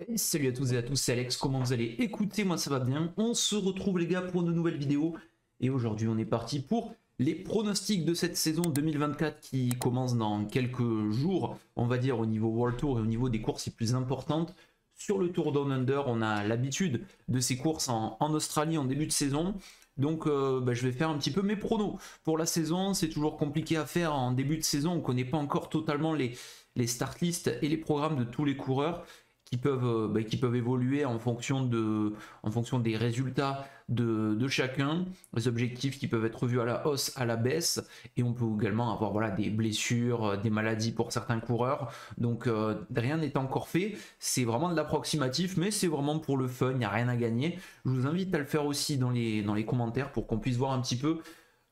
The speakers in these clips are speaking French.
Hey, salut à tous et à tous, c'est Alex, comment vous allez? Écoutez, moi ça va bien, on se retrouve les gars pour une nouvelle vidéo et aujourd'hui on est parti pour les pronostics de cette saison 2024 qui commence dans quelques jours, on va dire au niveau World Tour et au niveau des courses les plus importantes. Sur le Tour Down Under, on a l'habitude de ces courses en Australie en début de saison, donc je vais faire un petit peu mes pronos pour la saison. C'est toujours compliqué à faire en début de saison, on ne connaît pas encore totalement les start lists et les programmes de tous les coureurs qui peuvent évoluer en fonction des résultats de chacun, les objectifs qui peuvent être revus à la hausse, à la baisse, et on peut également avoir voilà, des blessures, des maladies pour certains coureurs, donc rien n'est encore fait, c'est vraiment de l'approximatif, mais c'est vraiment pour le fun, il n'y a rien à gagner. Je vous invite à le faire aussi dans les commentaires pour qu'on puisse voir un petit peu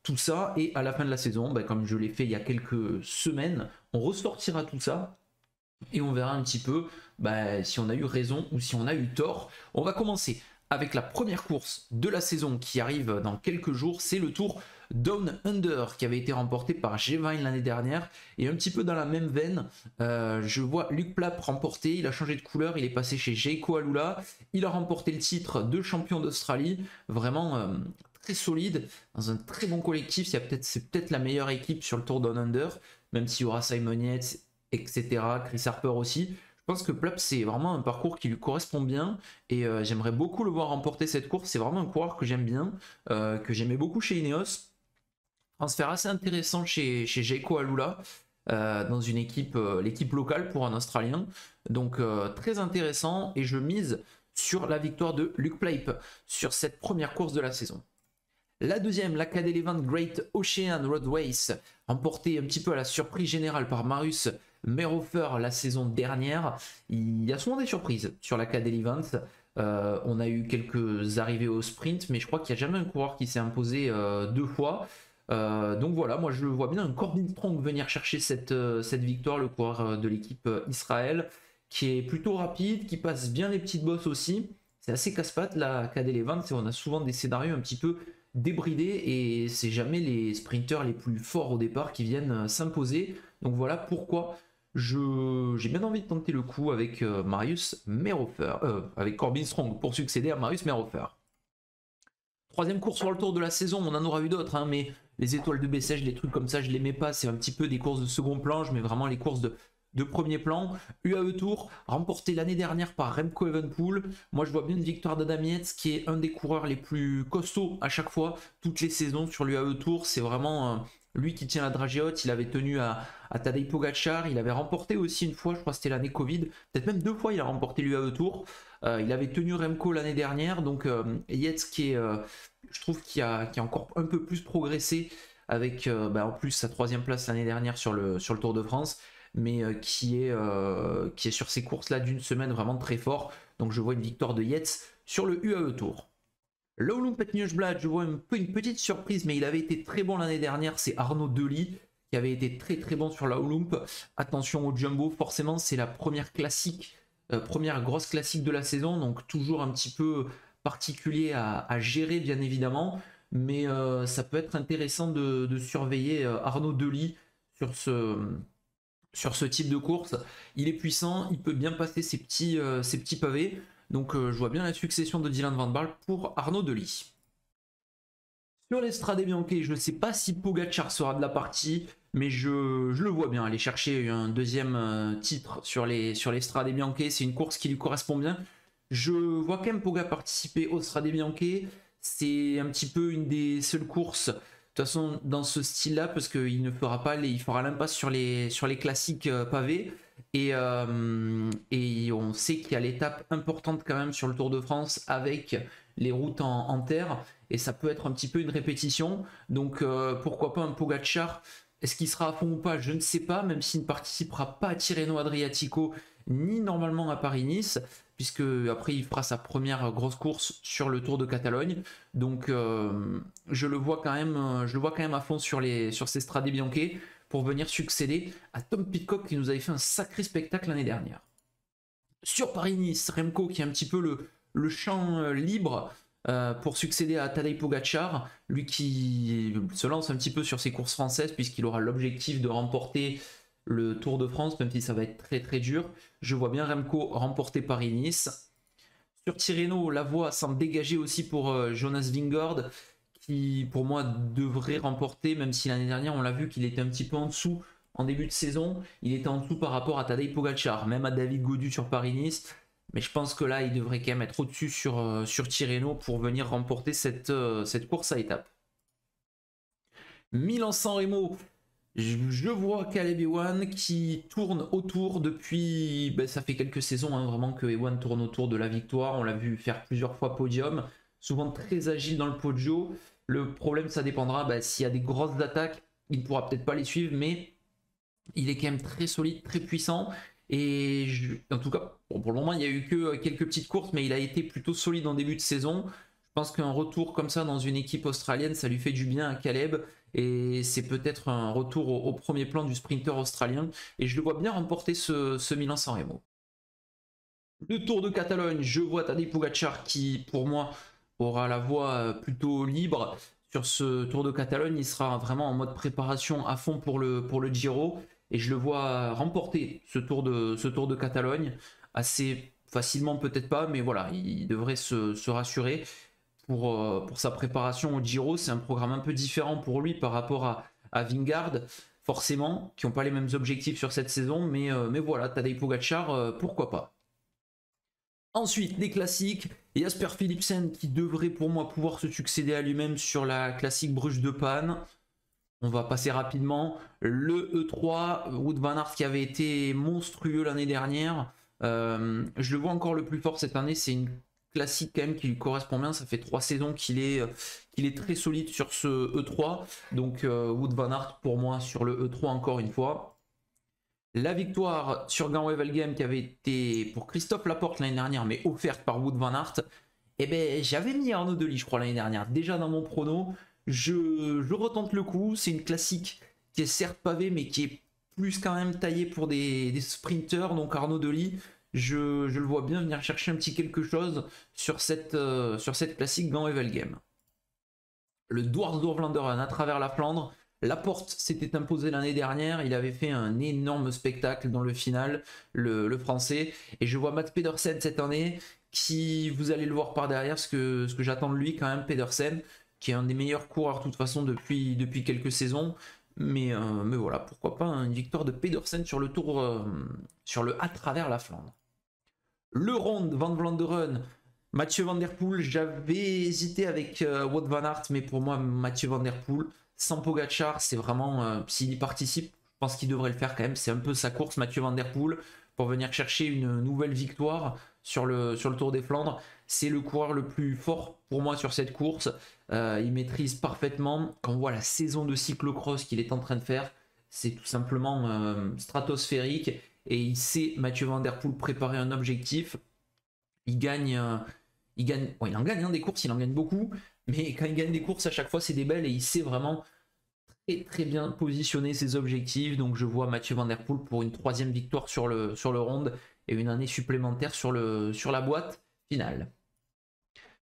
tout ça, et à la fin de la saison, comme je l'ai fait il y a quelques semaines, on ressortira tout ça et on verra un petit peu si on a eu raison ou si on a eu tort. On va commencer avec la première course de la saison qui arrive dans quelques jours, c'est le Tour Down Under qui avait été remporté par G-Vine l'année dernière, et un petit peu dans la même veine, je vois Luc Plapp remporter, il a changé de couleur, il est passé chez Jayco Alula, il a remporté le titre de champion d'Australie, vraiment très solide, dans un très bon collectif, c'est peut-être la meilleure équipe sur le Tour Down Under, même s'il y aura Simon Yates, etc. Chris Harper aussi. Je pense que Plapp, c'est vraiment un parcours qui lui correspond bien et j'aimerais beaucoup le voir remporter cette course. C'est vraiment un coureur que j'aime bien, que j'aimais beaucoup chez Ineos. Transfert assez intéressant chez Jayco Alula, dans une équipe, l'équipe locale pour un Australien. Donc très intéressant, et je mise sur la victoire de Luke Plapp sur cette première course de la saison. La deuxième, la KD Event Great Ocean Road Race, remportée un petit peu à la surprise générale par Marius Merhofer la saison dernière. Il y a souvent des surprises sur la KD Event. On a eu quelques arrivées au sprint, mais je crois qu'il n'y a jamais un coureur qui s'est imposé deux fois. Donc voilà, moi je vois bien un Corbin Strong venir chercher cette victoire, le coureur de l'équipe Israël, qui est plutôt rapide, qui passe bien les petites bosses aussi. C'est assez casse-pattes la KD Event, on a souvent des scénarios un petit peu débridés et c'est jamais les sprinteurs les plus forts au départ qui viennent s'imposer. Donc voilà pourquoi j'ai bien envie de tenter le coup avec Marius Merhofer, avec Corbin Strong pour succéder à Marius Merhofer. Troisième course sur le tour de la saison, on en aura eu d'autres, hein, mais les étoiles de Bessèges, les trucs comme ça, je les mets pas, c'est un petit peu des courses de second plan, je mets vraiment les courses de premier plan. UAE Tour, remporté l'année dernière par Remco Evenepoel. Moi, je vois bien une victoire d'Adam Yates, qui est un des coureurs les plus costauds à chaque fois, toutes les saisons sur l'UAE Tour. C'est vraiment lui qui tient la dragée haute. Il avait tenu à Tadej Pogacar. Il avait remporté aussi une fois, je crois que c'était l'année Covid. Peut-être même deux fois, il a remporté l'UAE Tour. Il avait tenu Remco l'année dernière. Donc, Yates, je trouve qu'il a encore un peu plus progressé avec en plus sa troisième place l'année dernière sur le Tour de France, mais qui est sur ces courses-là d'une semaine vraiment très fort. Donc je vois une victoire de Yates sur le UAE Tour. Laulum Petnieuchblad, je vois une petite surprise, mais il avait été très bon l'année dernière, c'est Arnaud Delis qui avait été très très bon sur Laulum. Attention au Jumbo, forcément c'est la première classique, première grosse classique de la saison, donc toujours un petit peu particulier à gérer bien évidemment, mais ça peut être intéressant de surveiller Arnaud Delis sur ce type de course. Il est puissant, il peut bien passer ses petits pavés. Donc je vois bien la succession de Dylan Van Baarle pour Arnaud Delis. Sur l'Estrade Bianche, je ne sais pas si Pogacar sera de la partie, mais je le vois bien aller chercher un deuxième titre sur l'Estrade Bianche. C'est une course qui lui correspond bien. Je vois quand même Poga participer au Strade Bianche. C'est un petit peu une des seules courses de toute façon dans ce style là, parce qu'il ne fera pas il fera l'impasse sur les classiques pavés, et on sait qu'il y a l'étape importante quand même sur le Tour de France avec les routes en terre, et ça peut être un petit peu une répétition. Donc pourquoi pas un Pogacar. Est-ce qu'il sera à fond ou pas, je ne sais pas, même s'il ne participera pas à Tirreno Adriatico ni normalement à Paris-Nice, puisque après il fera sa première grosse course sur le Tour de Catalogne. Donc je le vois quand même à fond sur ces Strade Bianche pour venir succéder à Tom Pidcock qui nous avait fait un sacré spectacle l'année dernière. Sur Paris-Nice, Remco qui est un petit peu le champ libre pour succéder à Tadej Pogacar, lui qui se lance un petit peu sur ses courses françaises puisqu'il aura l'objectif de remporter le Tour de France, même si ça va être très très dur. Je vois bien Remco remporter Paris-Nice. Sur Tirreno, la voie semble dégager aussi pour Jonas Vingegaard, qui pour moi devrait remporter, même si l'année dernière on l'a vu qu'il était un petit peu en dessous en début de saison. Il était en dessous par rapport à Tadej Pogacar, même à David Gaudu sur Paris-Nice. Mais je pense que là, il devrait quand même être au-dessus sur Tirreno pour venir remporter cette course à étapes. Milan-San Remo, je vois Caleb Ewan qui tourne autour depuis, ça fait quelques saisons vraiment que Ewan tourne autour de la victoire. On l'a vu faire plusieurs fois podium, souvent très agile dans le podio. Le problème, ça dépendra s'il y a des grosses attaques, il ne pourra peut-être pas les suivre, mais il est quand même très solide, très puissant. Et en tout cas, pour le moment, il n'y a eu que quelques petites courses, mais il a été plutôt solide en début de saison. Je pense qu'un retour comme ça dans une équipe australienne, ça lui fait du bien à Caleb. Et c'est peut-être un retour au premier plan du sprinter australien. Et je le vois bien remporter ce Milan-San Remo. Le Tour de Catalogne, je vois Tadej Pogacar qui, pour moi, aura la voie plutôt libre. Sur ce Tour de Catalogne, il sera vraiment en mode préparation à fond pour le Giro. Et je le vois remporter ce Tour de Catalogne. Assez facilement, peut-être pas, mais voilà, il devrait se rassurer. Pour sa préparation au Giro, c'est un programme un peu différent pour lui par rapport à Vingegaard, forcément, qui n'ont pas les mêmes objectifs sur cette saison, mais voilà, Tadej Pogacar, pourquoi pas. Ensuite, les classiques, Jasper Philipsen qui devrait pour moi pouvoir se succéder à lui-même sur la classique Bruges de Panne. On va passer rapidement. Le E3, Wout van Aert qui avait été monstrueux l'année dernière. Je le vois encore le plus fort cette année, c'est une classique quand même qui lui correspond bien. Ça fait 3 saisons qu'il est très solide sur ce E3. Donc Wout van Aert pour moi sur le E3 encore une fois. La victoire sur Gant-Wevelgem qui avait été pour Christophe Laporte l'année dernière, mais offerte par Wout van Aert. Eh ben, j'avais mis Arnaud Delis, je crois, l'année dernière, déjà dans mon prono. Je retente le coup. C'est une classique qui est certes pavée, mais qui est plus quand même taillée pour des sprinters. Donc Arnaud Delis, je le vois bien venir chercher un petit quelque chose sur cette classique Gant-Wevelgem. Le Dwars-Door-Vlaanderen à travers la Flandre. Laporte s'était imposé l'année dernière, il avait fait un énorme spectacle dans le final, le français. Et je vois Mats Pedersen cette année, qui, vous allez le voir par derrière, ce que j'attends de lui quand même, Pedersen, qui est un des meilleurs coureurs de toute façon depuis quelques saisons. Mais voilà, pourquoi pas une victoire de Pedersen sur le tour, sur le à travers la Flandre. Le Ronde Van Vlaanderen, Mathieu Van Der Poel, j'avais hésité avec Wout van Aert, mais pour moi, Mathieu Van Der Poel, sans Pogacar, c'est vraiment, s'il y participe, je pense qu'il devrait le faire quand même, c'est un peu sa course, Mathieu Van Der Poel, pour venir chercher une nouvelle victoire sur le Tour des Flandres. C'est le coureur le plus fort pour moi sur cette course, il maîtrise parfaitement. Quand on voit la saison de cyclocross qu'il est en train de faire, c'est tout simplement stratosphérique, et il sait, Mathieu Van Der Poel, préparer un objectif. Il gagne, bon, il en gagne des courses, il en gagne beaucoup, mais quand il gagne des courses à chaque fois c'est des belles, et il sait vraiment très très bien positionner ses objectifs. Donc je vois Mathieu Van Der Poel pour une 3e victoire sur le Ronde et une année supplémentaire sur la boîte finale.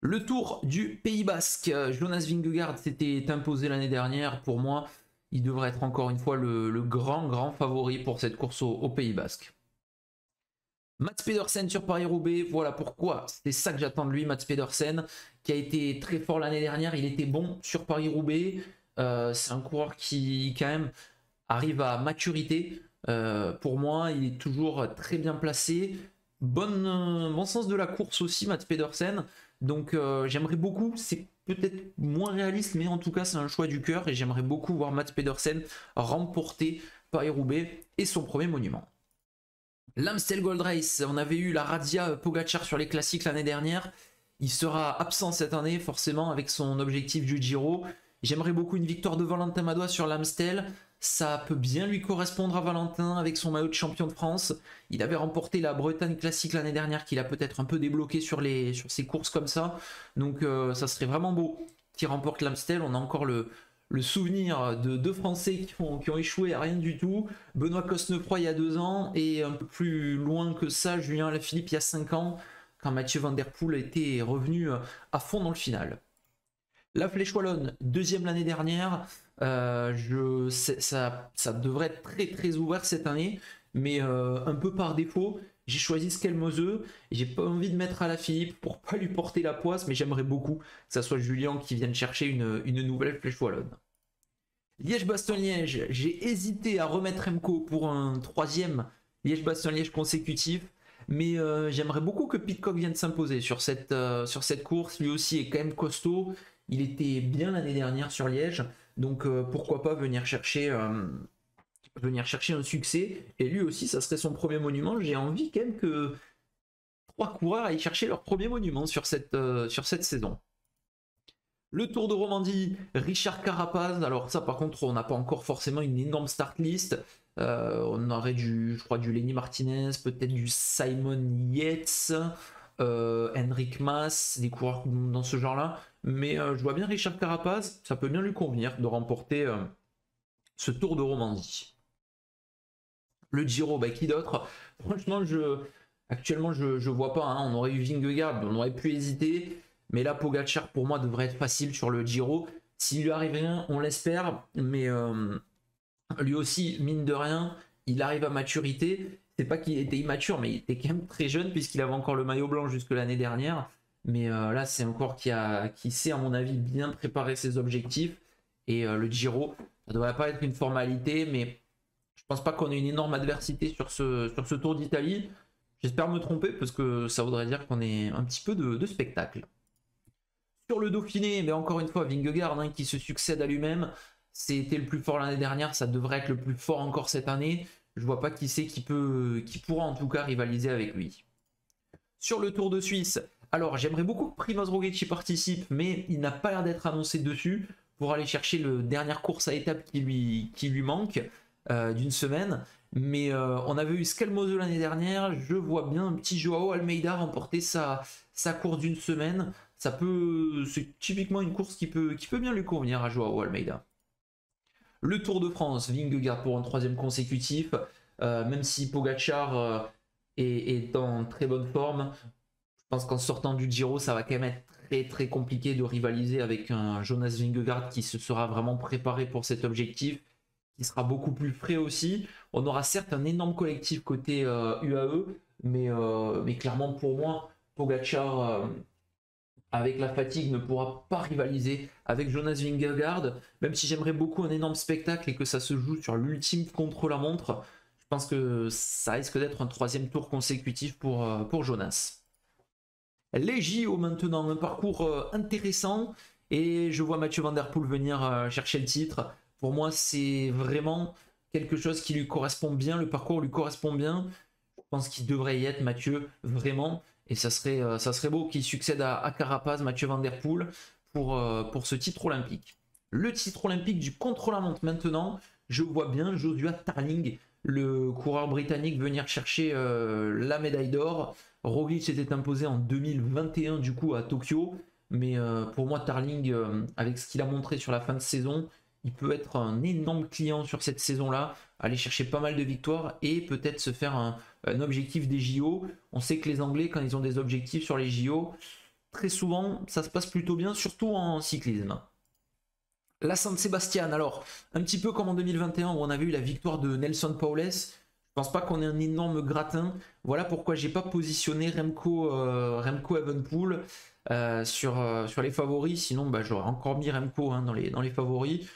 Le Tour du Pays Basque, Jonas Vingegaard s'était imposé l'année dernière. Pour moi, il devrait être encore une fois le grand favori pour cette course au Pays Basque. Mats Pedersen sur Paris-Roubaix, voilà pourquoi c'est ça que j'attends de lui. Mats Pedersen qui a été très fort l'année dernière, il était bon sur Paris-Roubaix. C'est un coureur qui quand même arrive à maturité. Pour moi, il est toujours très bien placé. Bon sens de la course aussi, Mats Pedersen. Donc j'aimerais beaucoup, c'est peut-être moins réaliste, mais en tout cas c'est un choix du cœur, et j'aimerais beaucoup voir Mats Pedersen remporter Paris-Roubaix et son premier monument. L'Amstel Gold Race, on avait eu la razzia Pogacar sur les classiques l'année dernière. Il sera absent cette année forcément avec son objectif du Giro. J'aimerais beaucoup une victoire de Valentin Madois sur l'Amstel. Ça peut bien lui correspondre à Valentin avec son maillot de champion de France. Il avait remporté la Bretagne Classique l'année dernière, qu'il a peut-être un peu débloqué sur ses courses comme ça. Donc ça serait vraiment beau qu'il remporte l'Amstel. On a encore le souvenir de 2 Français qui ont échoué à rien du tout. Benoît Cosnefroy il y a 2 ans, et un peu plus loin que ça, Julien Alaphilippe il y a 5 ans, quand Mathieu Van Der Poel était revenu à fond dans le final. La Flèche Wallonne, 2e l'année dernière. Ça devrait être très très ouvert cette année, mais un peu par défaut, j'ai choisi Skelmoseux. J'ai pas envie de mettre à la Philippe pour pas lui porter la poisse, mais j'aimerais beaucoup que ça soit Julien qui vienne chercher une nouvelle flèche wallonne. Liège-Bastogne-Liège, j'ai hésité à remettre Remco pour un troisième Liège-Bastogne-Liège consécutif, mais j'aimerais beaucoup que Pidcock vienne s'imposer sur cette course. Lui aussi est quand même costaud, il était bien l'année dernière sur Liège, donc pourquoi pas venir chercher un succès, et lui aussi ça serait son premier monument. J'ai envie quand même que 3 coureurs aillent chercher leur premier monument sur cette saison. Le Tour de Romandie, Richard Carapaz. Alors ça par contre on n'a pas encore forcément une énorme start list. On aurait je crois du Lenny Martinez, peut-être du Simon Yates, Henrik Mas, des coureurs dans ce genre-là. Mais je vois bien Richard Carapaz, ça peut bien lui convenir de remporter ce Tour de Romandie. Le Giro, bah, qui d'autre? Franchement, actuellement je vois pas. Hein. On aurait eu Vingegaard, on aurait pu hésiter. Mais là, Pogacar, pour moi, devrait être facile sur le Giro. S'il lui arrive rien, on l'espère. Mais lui aussi, mine de rien, il arrive à maturité. C'est pas qu'il était immature, mais il était quand même très jeune, puisqu'il avait encore le maillot blanc jusque l'année dernière. Mais là, c'est encore qui sait, à mon avis, bien préparer ses objectifs. Et le Giro, ça devrait pas être une formalité, mais je pense pas qu'on ait une énorme adversité sur ce Tour d'Italie. J'espère me tromper, parce que ça voudrait dire qu'on ait un petit peu de spectacle. Sur le Dauphiné, mais encore une fois, Vingegaard hein, qui se succède à lui-même. C'était le plus fort l'année dernière, ça devrait être le plus fort encore cette année. Je vois pas qui c'est qui pourra en tout cas rivaliser avec lui. Sur le Tour de Suisse, alors j'aimerais beaucoup que Primoz Roglic y participe, mais il n'a pas l'air d'être annoncé dessus pour aller chercher la dernière course à étape qui lui manque d'une semaine. Mais on avait eu Skelmoseux l'année dernière, je vois bien un petit Joao Almeida remporter sa course d'une semaine. C'est typiquement une course qui peut bien lui convenir à Joao Almeida. Le Tour de France, Vingegaard pour un troisième consécutif, même si Pogacar est en très bonne forme. Je pense qu'en sortant du Giro, ça va quand même être très très compliqué de rivaliser avec un Jonas Vingegaard qui se sera vraiment préparé pour cet objectif, qui sera beaucoup plus frais aussi. On aura certes un énorme collectif côté UAE, mais clairement pour moi, Pogacar avec la fatigue ne pourra pas rivaliser avec Jonas Vingegaard, même si j'aimerais beaucoup un énorme spectacle et que ça se joue sur l'ultime contre-la-montre. Je pense que ça risque d'être un troisième tour consécutif pour Jonas. Les JO maintenant, un parcours intéressant, et je vois Mathieu Van Der Poel venir chercher le titre. Pour moi, c'est vraiment quelque chose qui lui correspond bien, le parcours lui correspond bien. Je pense qu'il devrait y être, Mathieu, vraiment. Et ça serait beau qu'il succède à Carapaz, Mathieu Van Der Poel, pour ce titre olympique. Le titre olympique du contre-la-montre maintenant, je vois bien Joshua Tarling, le coureur britannique, venir chercher la médaille d'or. Roglic s'était imposé en 2021 du coup à Tokyo. Mais pour moi, Tarling, avec ce qu'il a montré sur la fin de saison, il peut être un énorme client sur cette saison-là, aller chercher pas mal de victoires et peut-être se faire un objectif des JO. On sait que les Anglais, quand ils ont des objectifs sur les JO, très souvent, ça se passe plutôt bien, surtout en cyclisme. La San Sebastian, alors, un petit peu comme en 2021 où on avait eu la victoire de Nelson Powless, je pense pas qu'on ait un énorme gratin. Voilà pourquoi j'ai pas positionné Remco Evenepoel sur les favoris. Sinon, bah, j'aurais encore mis Remco hein, dans les favoris.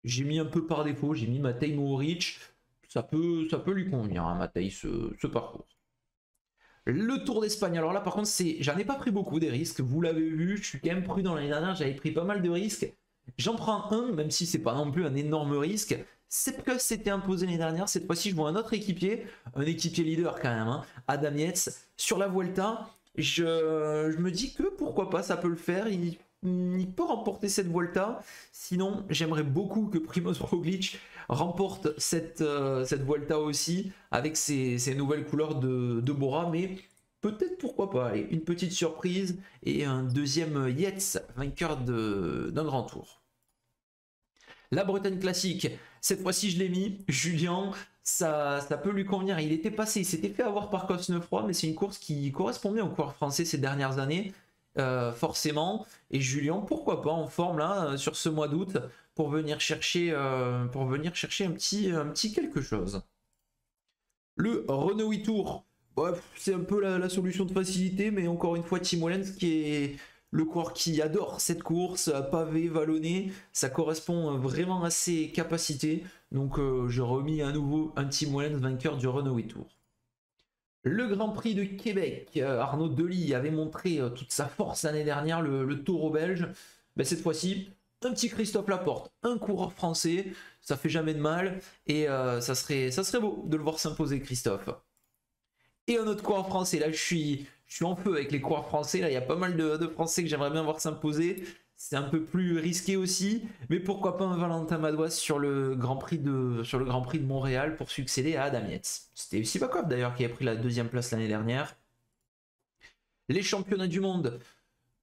J'ai mis un peu par défaut, j'ai mis Matej Mohoric. Ça peut lui convenir, hein, Matej, ce parcours. Le Tour d'Espagne, alors là par contre, j'en ai pas pris beaucoup des risques. Vous l'avez vu, je suis quand même prudent l'année dernière, j'avais pris pas mal de risques. J'en prends un, même si c'est pas non plus un énorme risque. Sepkus s'était imposé l'année dernière. Cette fois-ci, je vois un autre équipier, un équipier leader quand même, hein, Adam Yates. Sur la Vuelta, je me dis que pourquoi pas, ça peut le faire. Il peut remporter cette Vuelta. Sinon, j'aimerais beaucoup que Primoz Roglic remporte cette Vuelta aussi, avec ses nouvelles couleurs de Bora. Mais peut-être pourquoi pas. Allez, une petite surprise et un deuxième Yates, vainqueur d'un grand tour. La Bretagne classique, cette fois-ci je l'ai mis, Julien, ça peut lui convenir. Il était passé, il s'était fait avoir par Cosnefroy, mais c'est une course qui correspond bien aux coureurs français ces dernières années, forcément. Et Julien, pourquoi pas en forme là, sur ce mois d'août, pour venir chercher un petit quelque chose. Le Renault e-Tour, bref, c'est un peu la solution de facilité, mais encore une fois, Tim Wellens qui est le coureur qui adore cette course, pavé, vallonné, ça correspond vraiment à ses capacités. Donc j'ai remis à nouveau un Tim Wellens vainqueur du Renault e-Tour. Le Grand Prix de Québec, Arnaud Delis avait montré toute sa force l'année dernière, le taureau belge. Ben, cette fois-ci, un petit Christophe Laporte, un coureur français, ça fait jamais de mal, et ça serait beau de le voir s'imposer, Christophe. Et un autre coureur français, là je suis en feu avec les coureurs français, là il y a pas mal de Français que j'aimerais bien voir s'imposer. C'est un peu plus risqué aussi, mais pourquoi pas un Valentin Madouas sur le Grand Prix de Montréal pour succéder à Adam Yates. C'était Sivakov d'ailleurs qui a pris la 2e place l'année dernière. Les championnats du monde,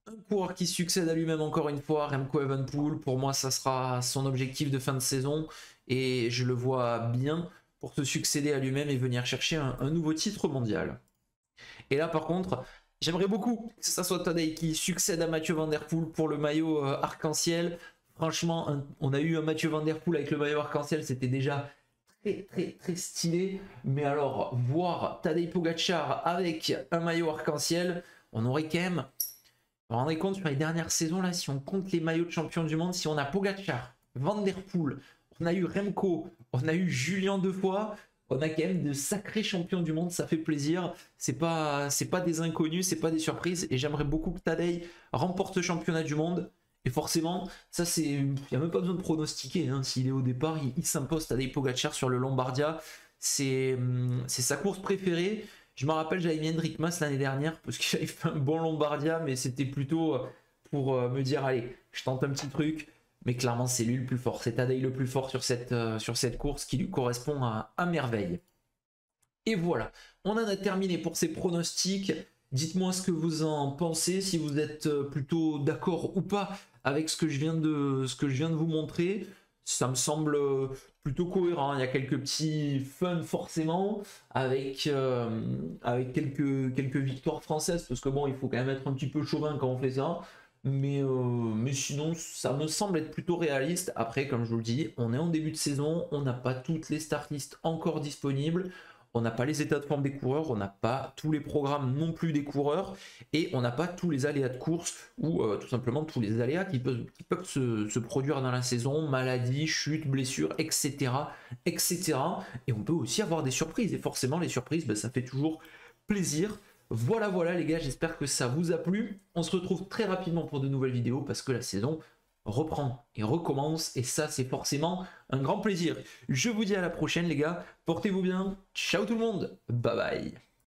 un coureur qui succède à lui-même encore une fois, Remco Evenepoel. Pour moi, ça sera son objectif de fin de saison et je le vois bien pour se succéder à lui-même et venir chercher un nouveau titre mondial. Et là, par contre, j'aimerais beaucoup que ça soit Tadej qui succède à Mathieu Van Der Poel pour le maillot arc-en-ciel. Franchement, on a eu un Mathieu Van Der Poel avec le maillot arc-en-ciel, c'était déjà très stylé. Mais alors, voir Tadej Pogacar avec un maillot arc-en-ciel, on aurait quand même... Vous vous rendez compte sur les dernières saisons, là, si on compte les maillots de champion du monde, si on a Pogacar, Van Der Poel, on a eu Remco, on a eu Julien 2 fois, on a quand même de sacrés champions du monde, ça fait plaisir. C'est pas des inconnus, c'est pas des surprises. Et j'aimerais beaucoup que Tadej remporte le championnat du monde. Et forcément, ça c'est, il n'y a même pas besoin de pronostiquer. Hein. S'il est au départ, il s'impose Tadej Pogacar sur le Lombardia. C'est sa course préférée. Je me rappelle, j'avais mis Henrik Mas l'année dernière parce qu'il avait fait un bon Lombardia, mais c'était plutôt pour me dire allez, je tente un petit truc. Mais clairement, c'est lui le plus fort. C'est Tadej le plus fort sur cette course qui lui correspond à merveille. Et voilà, on en a terminé pour ces pronostics. Dites-moi ce que vous en pensez, si vous êtes plutôt d'accord ou pas avec ce que je viens de vous montrer. Ça me semble plutôt cohérent. Il y a quelques petits fun forcément avec quelques victoires françaises parce que bon, il faut quand même être un petit peu chauvin quand on fait ça. Mais sinon, ça me semble être plutôt réaliste. Après, comme je vous le dis, on est en début de saison, on n'a pas toutes les start lists encore disponibles, on n'a pas les états de forme des coureurs, on n'a pas tous les programmes non plus des coureurs, et on n'a pas tous les aléas de course, ou tout simplement tous les aléas qui peuvent se produire dans la saison, maladies, chutes, blessures, etc., etc. Et on peut aussi avoir des surprises, et forcément les surprises, ben, ça fait toujours plaisir. Voilà les gars, j'espère que ça vous a plu. On se retrouve très rapidement pour de nouvelles vidéos parce que la saison reprend et recommence et ça c'est forcément un grand plaisir. Je vous dis à la prochaine les gars, portez-vous bien, ciao tout le monde, bye bye.